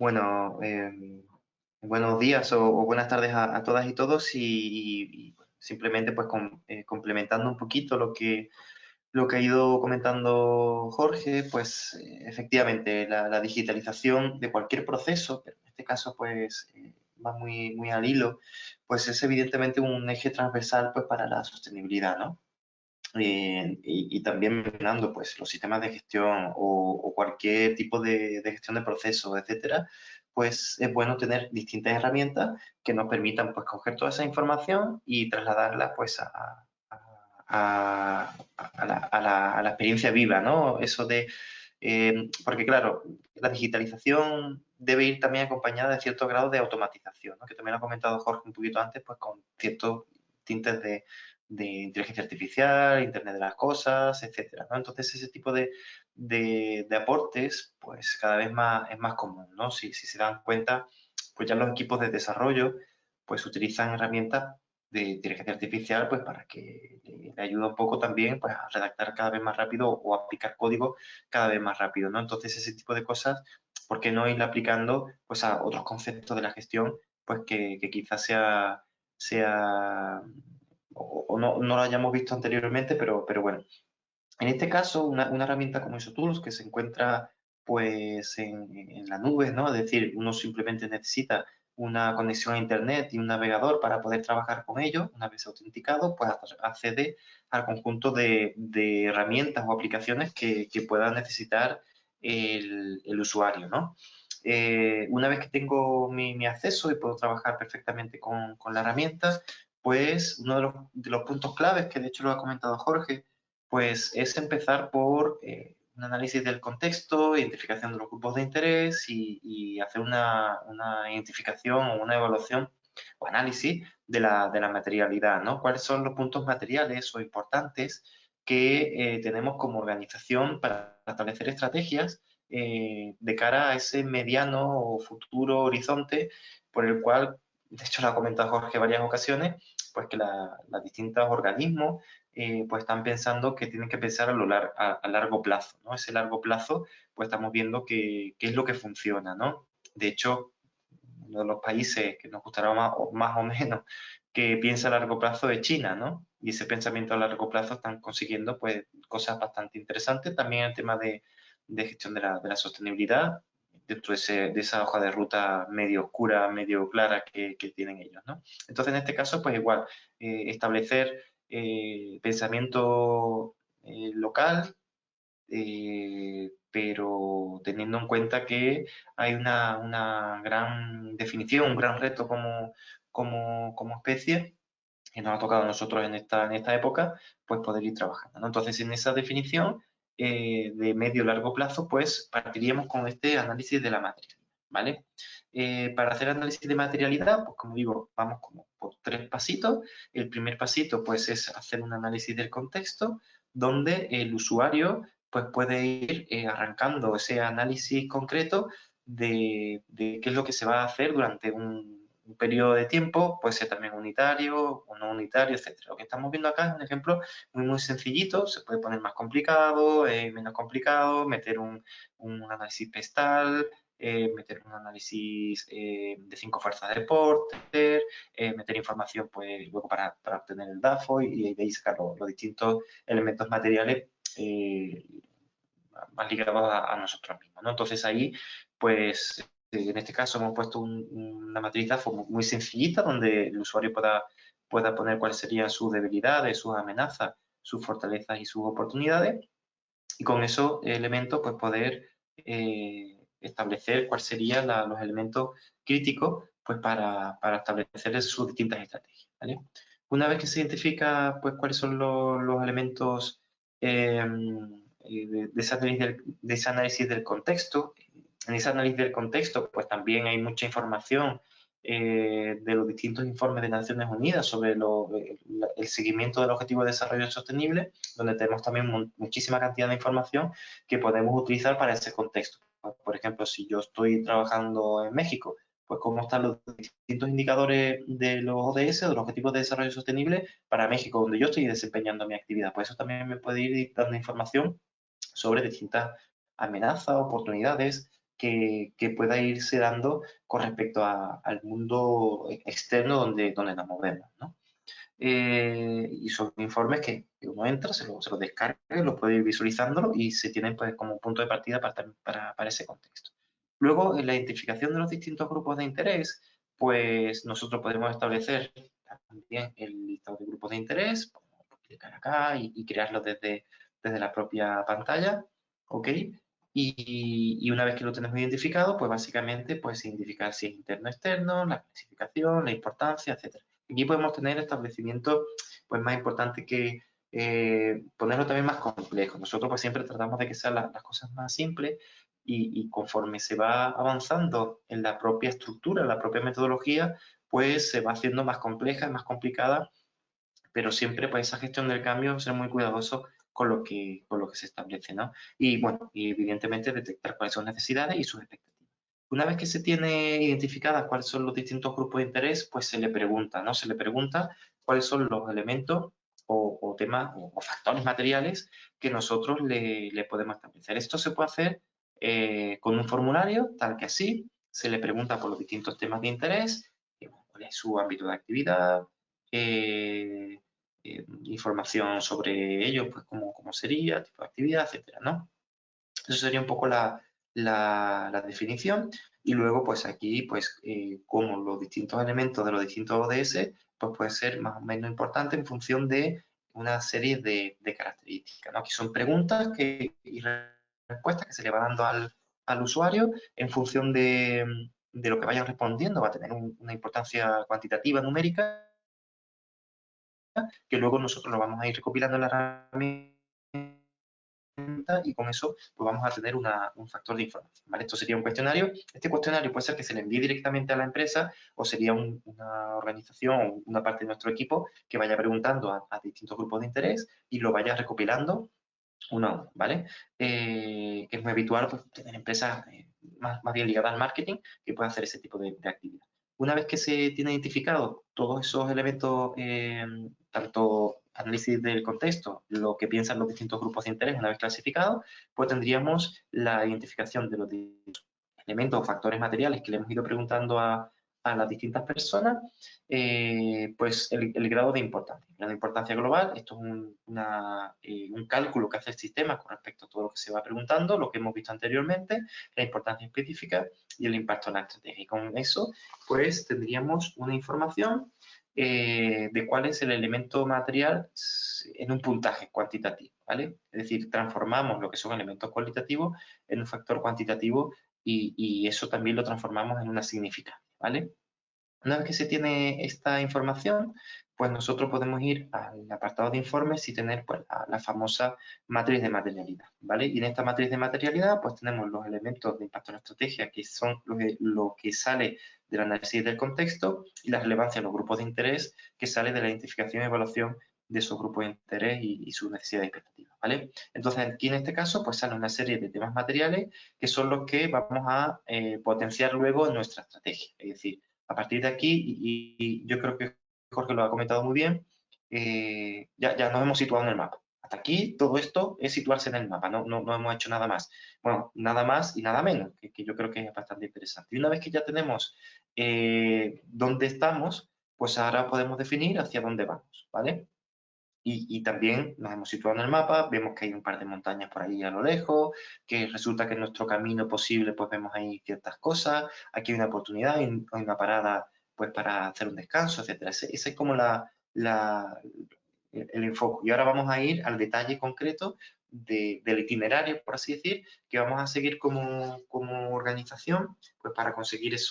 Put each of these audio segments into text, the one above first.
Bueno, buenos días o buenas tardes a todas y todos y simplemente pues complementando un poquito lo que ha ido comentando Jorge, pues efectivamente la digitalización de cualquier proceso, pero en este caso pues va muy al hilo, pues es evidentemente un eje transversal pues para la sostenibilidad, ¿no? Y también mencionando pues los sistemas de gestión o cualquier tipo de gestión de procesos, etcétera, pues es bueno tener distintas herramientas que nos permitan pues coger toda esa información y trasladarla pues a la experiencia viva, ¿no? Eso de, porque claro, la digitalización debe ir también acompañada de cierto grado de automatización, ¿no? Que también lo ha comentado Jorge un poquito antes, pues con ciertos tintes de inteligencia artificial, Internet de las cosas, etcétera, ¿no? Entonces ese tipo de aportes, pues cada vez es más común, ¿no? Si se dan cuenta, pues ya los equipos de desarrollo, pues utilizan herramientas de inteligencia artificial, pues para que le ayude un poco también, pues a redactar cada vez más rápido o a aplicar código cada vez más rápido, ¿no? Entonces ese tipo de cosas, ¿por qué no ir aplicando, pues a otros conceptos de la gestión, pues que quizás sea o no lo hayamos visto anteriormente, pero bueno. En este caso, una herramienta como IsoTools que se encuentra pues en la nube, ¿no? Es decir, uno simplemente necesita una conexión a Internet y un navegador para poder trabajar con ello. Una vez autenticado, pues accede al conjunto de herramientas o aplicaciones que pueda necesitar el usuario, ¿no? Una vez que tengo mi acceso y puedo trabajar perfectamente con la herramienta, pues uno de los puntos claves, que de hecho lo ha comentado Jorge, pues es empezar por un análisis del contexto, identificación de los grupos de interés y hacer una identificación o una evaluación o análisis de la materialidad, ¿no? ¿Cuáles son los puntos materiales o importantes que tenemos como organización para establecer estrategias de cara a ese mediano o futuro horizonte por el cual, de hecho lo ha comentado Jorge en varias ocasiones, pues que los distintos organismos pues están pensando que tienen que pensar a largo plazo, ¿no? Ese largo plazo, pues estamos viendo qué es lo que funciona, ¿no? De hecho, uno de los países que nos gustará más o menos que piensa a largo plazo es China, ¿no? Y ese pensamiento a largo plazo están consiguiendo pues cosas bastante interesantes. También el tema de gestión de la sostenibilidad dentro de esa hoja de ruta medio oscura, medio clara que tienen ellos, ¿no? Entonces, en este caso, pues igual, establecer pensamiento local, pero teniendo en cuenta que hay una gran definición, un gran reto como especie, que nos ha tocado a nosotros en esta época, pues poder ir trabajando, ¿no? Entonces, en esa definición de medio largo plazo, pues partiríamos con este análisis de la materialidad, ¿vale? Para hacer análisis de materialidad, pues como digo, vamos como por tres pasitos. El primer pasito, pues, es hacer un análisis del contexto, donde el usuario, pues, puede ir arrancando ese análisis concreto de qué es lo que se va a hacer durante un periodo de tiempo, puede ser también unitario o no unitario, etcétera. Lo que estamos viendo acá es un ejemplo muy sencillito, se puede poner más complicado, menos complicado, meter un análisis pestal, meter un análisis de 5 fuerzas de Porter, meter información pues luego para obtener el DAFO y de ahí sacar los distintos elementos materiales eh, más ligados a nosotros mismos, ¿no? Entonces ahí, pues, en este caso hemos puesto una matriz DAFO muy sencillita donde el usuario pueda poner cuáles serían sus debilidades, sus amenazas, sus fortalezas y sus oportunidades y con esos elementos pues poder establecer cuáles serían los elementos críticos pues para establecer sus distintas estrategias, ¿vale? Una vez que se identifica pues cuáles son los elementos de ese análisis del contexto, en ese análisis del contexto pues también hay mucha información de los distintos informes de Naciones Unidas sobre el seguimiento del Objetivo de Desarrollo Sostenible, donde tenemos también muchísima cantidad de información que podemos utilizar para ese contexto. Por ejemplo, si yo estoy trabajando en México, pues cómo están los distintos indicadores de los ODS, de los Objetivos de Desarrollo Sostenible, para México, donde yo estoy desempeñando mi actividad. Pues eso también me puede ir dando información sobre distintas amenazas, oportunidades que pueda irse dando con respecto al mundo externo donde nos movemos, ¿no? Y son informes que uno entra, se lo descarga, lo puede ir visualizándolo y se tienen pues como punto de partida para ese contexto. Luego, en la identificación de los distintos grupos de interés, pues nosotros podemos establecer también el listado de grupos de interés, podemos clicar acá y crearlo desde la propia pantalla, ¿ok? Y una vez que lo tenemos identificado, pues básicamente pues identificar si es interno o externo, la clasificación, la importancia, etcétera. Aquí podemos tener establecimientos pues, más importantes que ponerlo también más complejo. Nosotros pues, siempre tratamos de que sean las cosas más simples y conforme se va avanzando en la propia estructura, en la propia metodología, pues se va haciendo más compleja, más complicada, pero siempre pues esa gestión del cambio ser muy cuidadoso con lo que se establece, ¿no? Y bueno, y evidentemente detectar cuáles son las necesidades y sus expectativas. Una vez que se tiene identificadas cuáles son los distintos grupos de interés, pues se le pregunta, ¿no? Se le pregunta cuáles son los elementos o temas o factores materiales que nosotros le podemos establecer. Esto se puede hacer con un formulario, tal que así, se le pregunta por los distintos temas de interés, cuál es su ámbito de actividad, información sobre ello, pues cómo sería, tipo de actividad, etcétera, ¿no? Eso sería un poco la definición. Y luego, pues aquí, pues, como los distintos elementos de los distintos ODS, pues puede ser más o menos importante en función de una serie de características, ¿no? Aquí son preguntas y respuestas que se le va dando al usuario en función de lo que vayan respondiendo. Va a tener una importancia cuantitativa, numérica, que luego nosotros lo vamos a ir recopilando en la herramienta y con eso pues vamos a tener un factor de información, ¿vale? Esto sería un cuestionario. Este cuestionario puede ser que se le envíe directamente a la empresa o sería una organización o una parte de nuestro equipo que vaya preguntando a distintos grupos de interés y lo vaya recopilando uno a uno, ¿vale? Que es muy habitual pues, tener empresas más bien ligadas al marketing que puedan hacer ese tipo de actividad. Una vez que se tiene identificado todos esos elementos, tanto análisis del contexto, lo que piensan los distintos grupos de interés una vez clasificados, pues tendríamos la identificación de los elementos o factores materiales que le hemos ido preguntando a las distintas personas, pues el grado de importancia. El grado de importancia global, esto es un cálculo que hace el sistema con respecto a todo lo que se va preguntando, lo que hemos visto anteriormente, la importancia específica y el impacto en la estrategia. Y con eso, pues tendríamos una información de cuál es el elemento material en un puntaje cuantitativo, ¿vale? Es decir, transformamos lo que son elementos cualitativos en un factor cuantitativo y eso también lo transformamos en una significancia, ¿vale? Una vez que se tiene esta información, pues nosotros podemos ir al apartado de informes y tener pues, la famosa matriz de materialidad, ¿vale? Y en esta matriz de materialidad, pues tenemos los elementos de impacto en la estrategia, que son lo que sale del análisis del contexto, y la relevancia de los grupos de interés, que sale de la identificación y evaluación de esos grupos de interés y sus necesidades y expectativas, ¿vale? Entonces, aquí en este caso, pues sale una serie de temas materiales que son los que vamos a potenciar luego en nuestra estrategia. Es decir, a partir de aquí, y yo creo que Jorge lo ha comentado muy bien, ya nos hemos situado en el mapa. Hasta aquí todo esto es situarse en el mapa, no hemos hecho nada más. Bueno, nada más y nada menos, que yo creo que es bastante interesante. Y una vez que ya tenemos dónde estamos, pues ahora podemos definir hacia dónde vamos, ¿vale? Y también nos hemos situado en el mapa, vemos que hay un par de montañas por ahí a lo lejos, que resulta que en nuestro camino posible pues vemos ahí ciertas cosas, aquí hay una oportunidad, hay una parada pues para hacer un descanso, etcétera. Ese es como el enfoque. Y ahora vamos a ir al detalle concreto del itinerario, por así decir, que vamos a seguir como organización pues para conseguir esas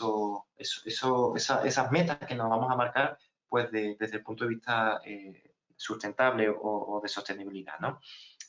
metas que nos vamos a marcar pues desde el punto de vista sustentable o de sostenibilidad, ¿no?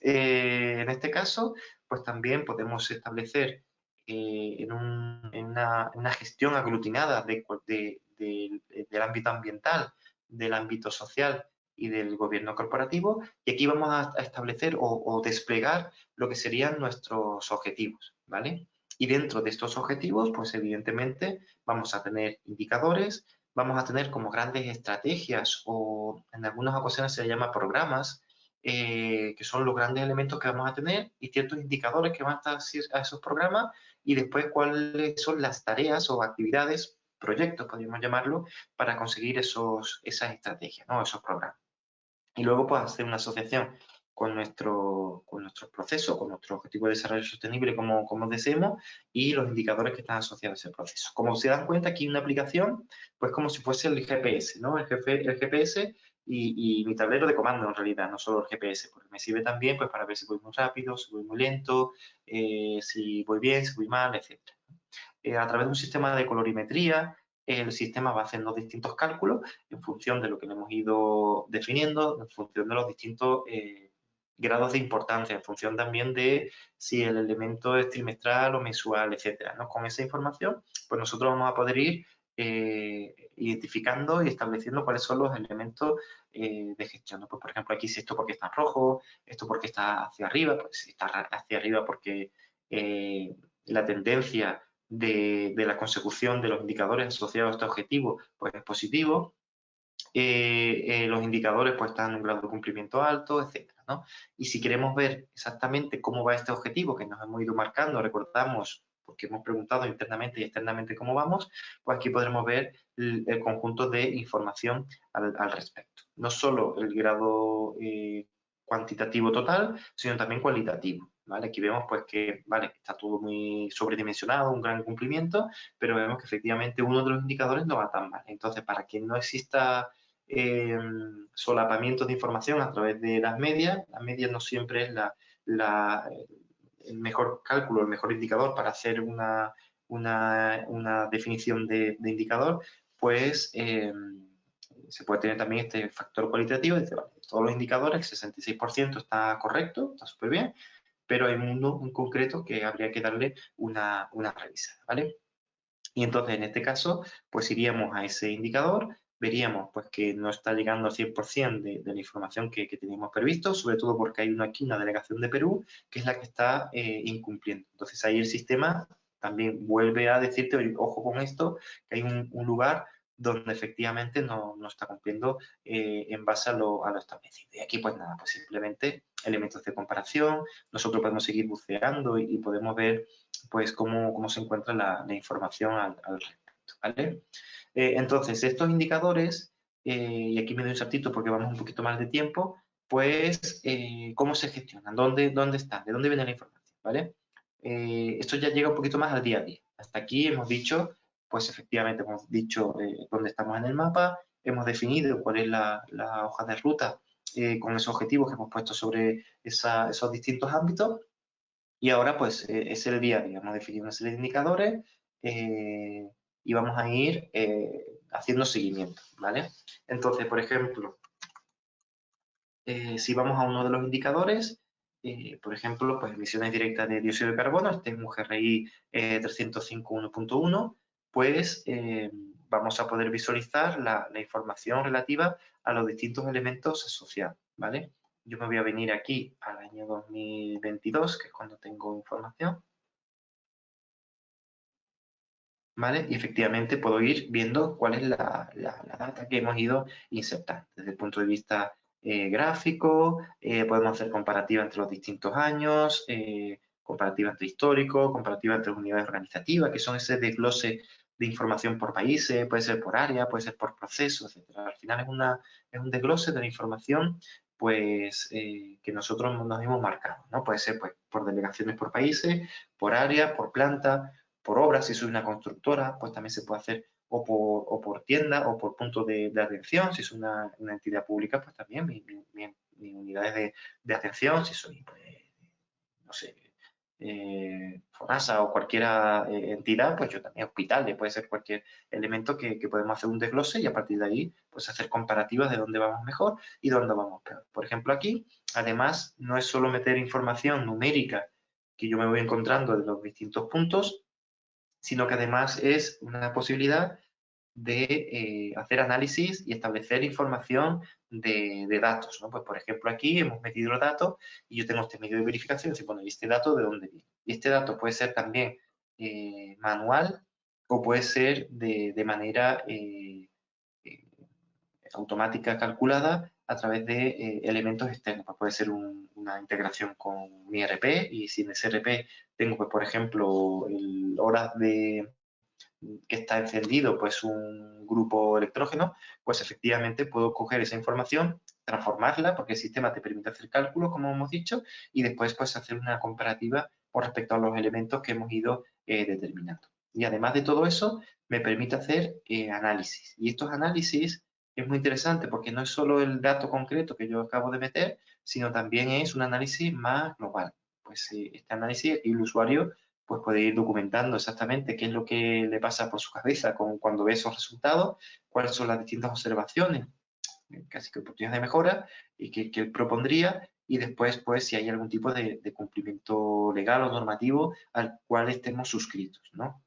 En este caso, pues también podemos establecer en una gestión aglutinada del ámbito ambiental, del ámbito social y del gobierno corporativo, y aquí vamos a establecer o desplegar lo que serían nuestros objetivos, ¿vale? Y dentro de estos objetivos, pues evidentemente vamos a tener indicadores, vamos a tener como grandes estrategias o en algunas ocasiones se le llama programas que son los grandes elementos que vamos a tener y ciertos indicadores que van a estar a esos programas y después cuáles son las tareas o actividades, proyectos podríamos llamarlo, para conseguir esas estrategias, ¿no? Esos programas. Y luego pues hacer una asociación con nuestros procesos, con nuestro objetivo de desarrollo sostenible como deseemos y los indicadores que están asociados a ese proceso. Como se dan cuenta, aquí una aplicación, pues como si fuese el GPS, ¿no? El GPS y mi tablero de comando en realidad, no solo el GPS, porque me sirve también pues para ver si voy muy rápido, si voy muy lento, si voy bien, si voy mal, etc. A través de un sistema de colorimetría, el sistema va haciendo distintos cálculos en función de lo que le hemos ido definiendo, en función de los distintos grados de importancia, en función también de si el elemento es trimestral o mensual, etcétera, ¿no? Con esa información, pues nosotros vamos a poder ir identificando y estableciendo cuáles son los elementos de gestión, ¿no? Pues, por ejemplo, aquí si esto porque está en rojo, esto porque está hacia arriba, pues si está hacia arriba porque la tendencia de la consecución de los indicadores asociados a este objetivo pues es positivo, los indicadores pues están en un grado de cumplimiento alto, etcétera, ¿no? Y si queremos ver exactamente cómo va este objetivo que nos hemos ido marcando, recordamos, porque hemos preguntado internamente y externamente cómo vamos, pues aquí podremos ver el conjunto de información al respecto. No solo el grado cuantitativo total, sino también cualitativo. ¿Vale? Aquí vemos pues que vale, está todo muy sobredimensionado, un gran cumplimiento, pero vemos que efectivamente uno de los indicadores no va tan mal. Entonces, para que no exista solapamientos de información a través de las medias no siempre es el mejor cálculo, el mejor indicador para hacer una definición de indicador, pues se puede tener también este factor cualitativo, dice, vale, todos los indicadores, el 66% está correcto, está súper bien, pero hay uno en concreto que habría que darle una revisada, ¿vale? Y entonces, en este caso, pues iríamos a ese indicador, veríamos pues que no está llegando al 100% de la información que teníamos previsto, sobre todo porque hay aquí una delegación de Perú, que es la que está incumpliendo. Entonces, ahí el sistema también vuelve a decirte, oye, ojo con esto, que hay un lugar donde efectivamente no está cumpliendo en base a lo establecido. Y aquí, pues nada, pues simplemente elementos de comparación, nosotros podemos seguir buceando y podemos ver pues cómo se encuentra la información al respecto, ¿vale? Entonces, estos indicadores, y aquí me doy un saltito porque vamos un poquito más de tiempo, pues, ¿cómo se gestionan? ¿Dónde están? ¿De dónde viene la información? ¿Vale? Esto ya llega un poquito más al día a día. Hasta aquí hemos dicho, pues efectivamente hemos dicho dónde estamos en el mapa, hemos definido cuál es la hoja de ruta con esos objetivos que hemos puesto sobre esos distintos ámbitos. Y ahora, pues, es el día a día. Vamos a definir una serie de indicadores y vamos a ir haciendo seguimiento, ¿vale? Entonces, por ejemplo, si vamos a uno de los indicadores, por ejemplo, pues emisiones directas de dióxido de carbono, este es un GRI 305 1.1, pues vamos a poder visualizar la información relativa a los distintos elementos asociados, ¿vale? Yo me voy a venir aquí al año 2022, que es cuando tengo información, ¿vale? Y efectivamente puedo ir viendo cuál es la data que hemos ido insertando. Desde el punto de vista gráfico, podemos hacer comparativa entre los distintos años, comparativa entre histórico, comparativa entre unidades organizativas, que son ese desglose de información por países, puede ser por área, puede ser por proceso, etc. Al final es un desglose de la información pues que nosotros nos hemos marcado, ¿no? Puede ser pues por delegaciones por países, por área, por planta, por obra, si soy una constructora, pues también se puede hacer o por tienda o por punto de atención, si soy una entidad pública, pues también mis unidades de atención, si soy, pues, no sé, FONASA o cualquier entidad, pues yo también hospitales, puede ser cualquier elemento que podemos hacer un desglose y a partir de ahí, pues hacer comparativas de dónde vamos mejor y dónde vamos peor. Por ejemplo, aquí, además, no es solo meter información numérica que yo me voy encontrando de los distintos puntos, sino que además es una posibilidad de hacer análisis y establecer información de datos, ¿no? Pues, por ejemplo, aquí hemos metido los datos y yo tengo este medio de verificación, se pone, ¿y este dato de dónde viene? Y este dato puede ser también manual o puede ser de manera automática calculada a través de elementos externos. Pues puede ser una integración con mi ERP y si en ese ERP tengo, pues, por ejemplo, horas que está encendido pues un grupo electrógeno, pues efectivamente puedo coger esa información, transformarla, porque el sistema te permite hacer cálculos, como hemos dicho, y después pues hacer una comparativa con respecto a los elementos que hemos ido determinando. Y además de todo eso, me permite hacer análisis. Y estos análisis es muy interesante porque no es solo el dato concreto que yo acabo de meter, sino también es un análisis más global. Pues este análisis, y el usuario pues puede ir documentando exactamente qué es lo que le pasa por su cabeza cuando ve esos resultados, cuáles son las distintas observaciones, casi que oportunidades de mejora y que él propondría, y después, pues, si hay algún tipo de cumplimiento legal o normativo al cual estemos suscritos, ¿no?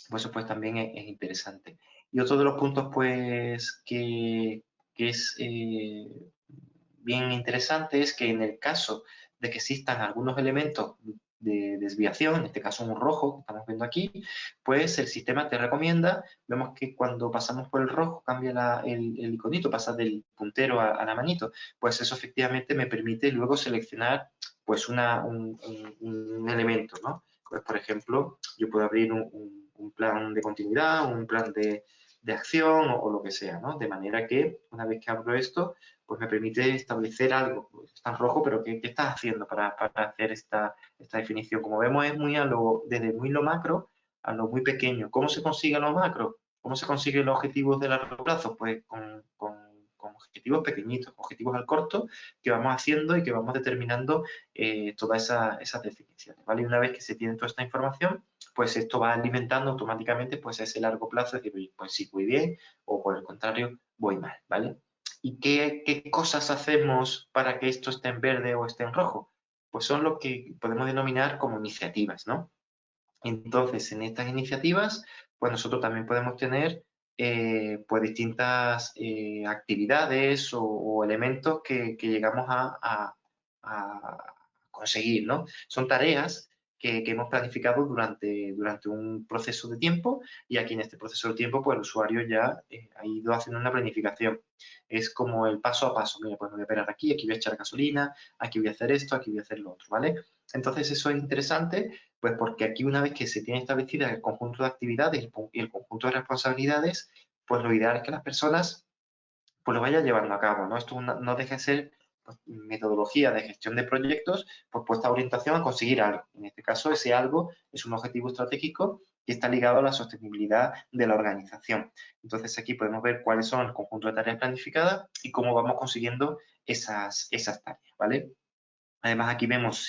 Pues eso pues también es interesante. Y otro de los puntos, pues, que es bien interesante es que en el caso de que existan algunos elementos de desviación, en este caso un rojo que estamos viendo aquí, pues el sistema te recomienda, vemos que cuando pasamos por el rojo cambia el iconito, pasa del puntero a la manito, pues eso efectivamente me permite luego seleccionar pues un elemento, ¿no? Pues por ejemplo, yo puedo abrir un plan de continuidad, un plan de acción o lo que sea, ¿no? De manera que una vez que abro esto, pues me permite establecer algo. Pues está en rojo, pero ¿qué estás haciendo para hacer esta definición? Como vemos, es desde muy lo macro a lo muy pequeño. ¿Cómo se consigue lo macro? ¿Cómo se consiguen los objetivos de largo plazo? Pues con objetivos pequeñitos, objetivos al corto que vamos haciendo y que vamos determinando todas esas definiciones, ¿vale? Y una vez que se tiene toda esta información, pues esto va alimentando automáticamente pues ese largo plazo, es decir, pues sí, voy bien o por el contrario, voy mal, ¿vale? ¿Y qué cosas hacemos para que esto esté en verde o esté en rojo? Pues son lo que podemos denominar como iniciativas, ¿no? Entonces, en estas iniciativas, pues nosotros también podemos tener pues distintas actividades o elementos que llegamos a conseguir, ¿no? Son tareas que hemos planificado durante un proceso de tiempo y aquí en este proceso de tiempo, pues el usuario ya ha ido haciendo una planificación. Es como el paso a paso. Mira, pues me voy a parar aquí voy a echar gasolina, aquí voy a hacer esto, aquí voy a hacer lo otro, ¿vale? Entonces, eso es interesante pues porque aquí una vez que se tiene establecida el conjunto de actividades y el conjunto de responsabilidades, pues lo ideal es que las personas pues lo vayan llevando a cabo, ¿no? Esto no deja de ser pues, metodología de gestión de proyectos, pues puesta orientación a conseguir algo. En este caso, ese algo es un objetivo estratégico que está ligado a la sostenibilidad de la organización. Entonces, aquí podemos ver cuáles son el conjunto de tareas planificadas y cómo vamos consiguiendo esas tareas, ¿vale? Además, aquí vemos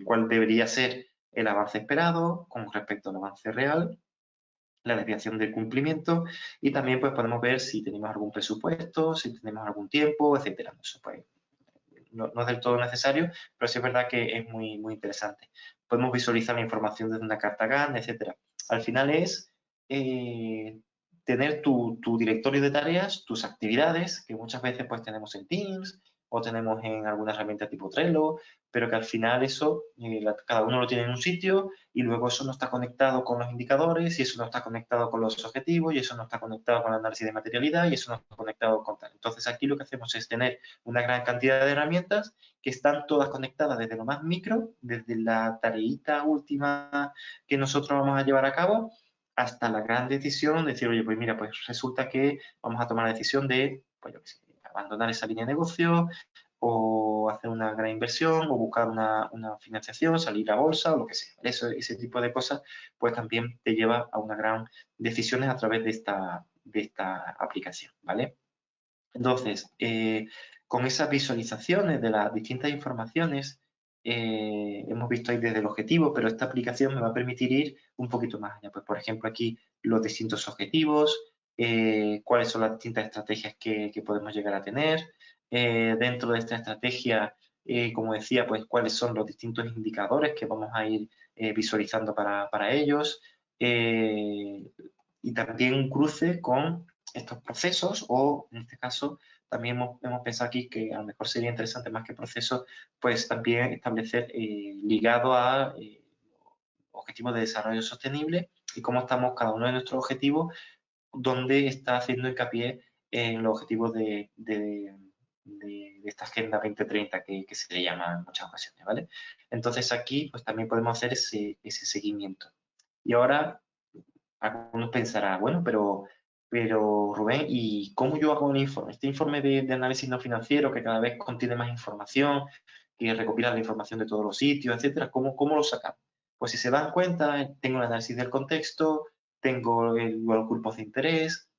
cuál debería ser el avance esperado con respecto al avance real, la desviación del cumplimiento y también pues podemos ver si tenemos algún presupuesto, si tenemos algún tiempo, etcétera. Eso pues no es del todo necesario, pero sí es verdad que es muy interesante. Podemos visualizar la información desde una carta Gantt, etcétera. Al final es tener tu directorio de tareas, tus actividades, que muchas veces pues tenemos en Teams o tenemos en alguna herramienta tipo Trello, pero que al final eso, cada uno lo tiene en un sitio y luego eso no está conectado con los indicadores y eso no está conectado con los objetivos y eso no está conectado con el análisis de materialidad y eso no está conectado con tal. Entonces aquí lo que hacemos es tener una gran cantidad de herramientas que están todas conectadas desde lo más micro, desde la tareita última que nosotros vamos a llevar a cabo, hasta la gran decisión de decir, oye, pues mira, pues resulta que vamos a tomar la decisión de, pues yo qué sé, abandonar esa línea de negocio o hacer una gran inversión o buscar una financiación, salir a bolsa o lo que sea. Ese tipo de cosas, pues también te lleva a una gran decisiones a través de esta aplicación, ¿vale? Entonces, con esas visualizaciones de las distintas informaciones, hemos visto ahí desde el objetivo, pero esta aplicación me va a permitir ir un poquito más allá. Pues, por ejemplo, aquí los distintos objetivos, cuáles son las distintas estrategias que podemos llegar a tener. Dentro de esta estrategia, como decía, pues cuáles son los distintos indicadores que vamos a ir visualizando para ellos. Y también un cruce con estos procesos o, en este caso, también hemos pensado aquí que a lo mejor sería interesante más que procesos, pues también establecer ligado a objetivos de desarrollo sostenible y cómo estamos cada uno de nuestros objetivos, donde está haciendo hincapié en los objetivos de esta Agenda 2030 que se le llama en muchas ocasiones, ¿vale? Entonces aquí pues también podemos hacer ese seguimiento. Y ahora algunos pensarán, bueno, pero Rubén, ¿y cómo yo hago un informe? Este informe de análisis no financiero que cada vez contiene más información, que recopila la información de todos los sitios, etcétera, ¿cómo lo sacamos? Pues si se dan cuenta, tengo el análisis del contexto, tengo los grupos de interés,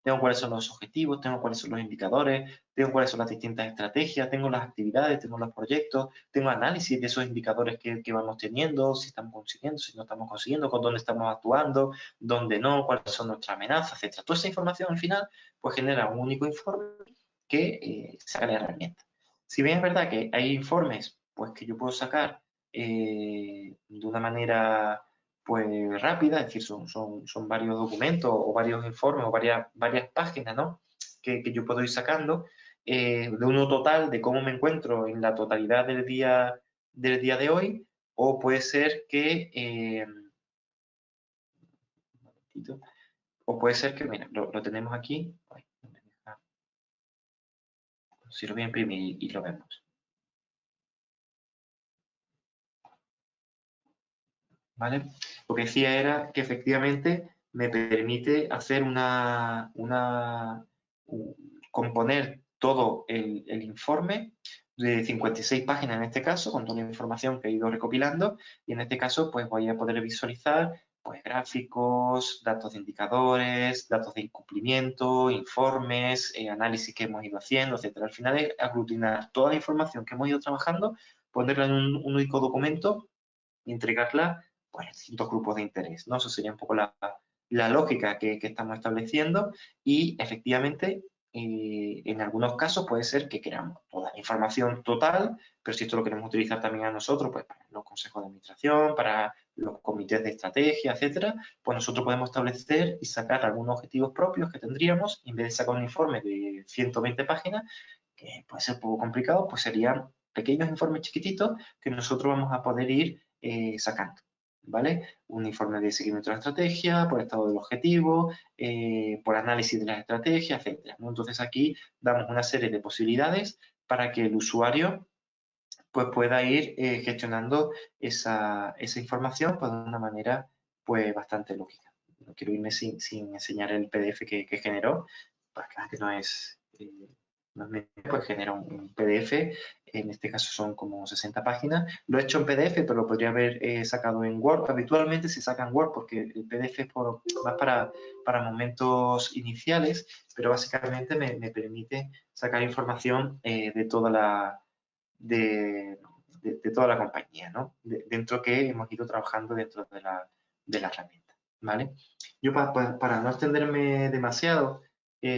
tengo cuáles son los objetivos, tengo cuáles son los indicadores, tengo cuáles son las distintas estrategias, tengo las actividades, tengo los proyectos, tengo análisis de esos indicadores que vamos teniendo, si estamos consiguiendo, si no estamos consiguiendo, con dónde estamos actuando, dónde no, cuáles son nuestras amenazas, etc. Toda esa información al final pues genera un único informe que saca la herramienta. Si bien es verdad que hay informes pues que yo puedo sacar de una manera pues rápida, es decir, son varios documentos o varios informes o varias páginas, ¿no? Que yo puedo ir sacando de uno total de cómo me encuentro en la totalidad del día de hoy, o puede ser que, un momentito, o puede ser que, mira, lo tenemos aquí, ay, no me deja. Si lo voy a imprimir y lo vemos, ¿vale? Lo que decía era que efectivamente me permite hacer componer todo el informe de 56 páginas en este caso, con toda la información que he ido recopilando, y en este caso pues voy a poder visualizar pues gráficos, datos de indicadores, datos de incumplimiento, informes, análisis que hemos ido haciendo, etcétera. Al final es aglutinar toda la información que hemos ido trabajando, ponerla en un único documento y entregarla pues, a distintos grupos de interés, ¿no? Eso sería un poco la lógica que estamos estableciendo y efectivamente en algunos casos puede ser que queramos toda la información total, pero si esto lo queremos utilizar también a nosotros, pues para los consejos de administración, para los comités de estrategia, etcétera, pues nosotros podemos establecer y sacar algunos objetivos propios que tendríamos, y en vez de sacar un informe de 120 páginas, que puede ser un poco complicado, pues serían pequeños informes chiquititos que nosotros vamos a poder ir sacando, ¿vale? Un informe de seguimiento de la estrategia, por estado del objetivo, por análisis de las estrategias, etc. ¿no? Entonces aquí damos una serie de posibilidades para que el usuario pues, pueda ir gestionando esa información pues, de una manera pues, bastante lógica. No quiero irme sin enseñar el PDF que generó, para que no es... pues genera un PDF, en este caso son como 60 páginas. Lo he hecho en PDF, pero lo podría haber sacado en Word. Habitualmente se saca en Word porque el PDF es más para momentos iniciales, pero básicamente me permite sacar información de toda toda la compañía, ¿no? Dentro que hemos ido trabajando dentro de la herramienta, ¿vale? Yo para no extenderme demasiado,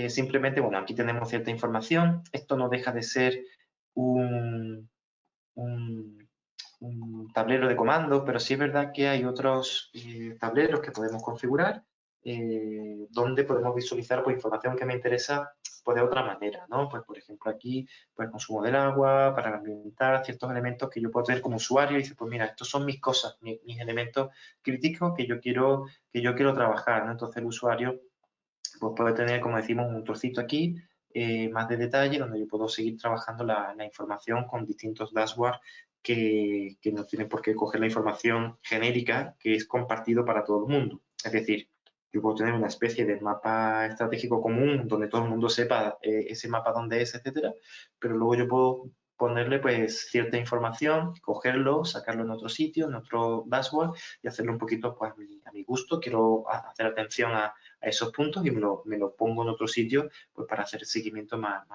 simplemente, bueno, aquí tenemos cierta información. Esto no deja de ser un, un- un tablero de comandos, pero sí es verdad que hay otros tableros que podemos configurar donde podemos visualizar pues, información que me interesa pues, de otra manera, ¿no? Pues, por ejemplo, aquí, pues, consumo del agua, para ambientar ciertos elementos que yo puedo tener como usuario y decir, pues mira, estos son mis cosas, mis elementos críticos que yo quiero trabajar, ¿no? Entonces el usuario pues puede tener, como decimos, un trocito aquí, más de detalle, donde yo puedo seguir trabajando la información con distintos dashboards que no tienen por qué coger la información genérica que es compartido para todo el mundo. Es decir, yo puedo tener una especie de mapa estratégico común donde todo el mundo sepa ese mapa dónde es, etcétera, pero luego yo puedo ponerle pues cierta información, cogerlo, sacarlo en otro sitio, en otro dashboard y hacerlo un poquito pues a mi gusto. Quiero hacer atención a esos puntos y me lo pongo en otro sitio pues para hacer el seguimiento más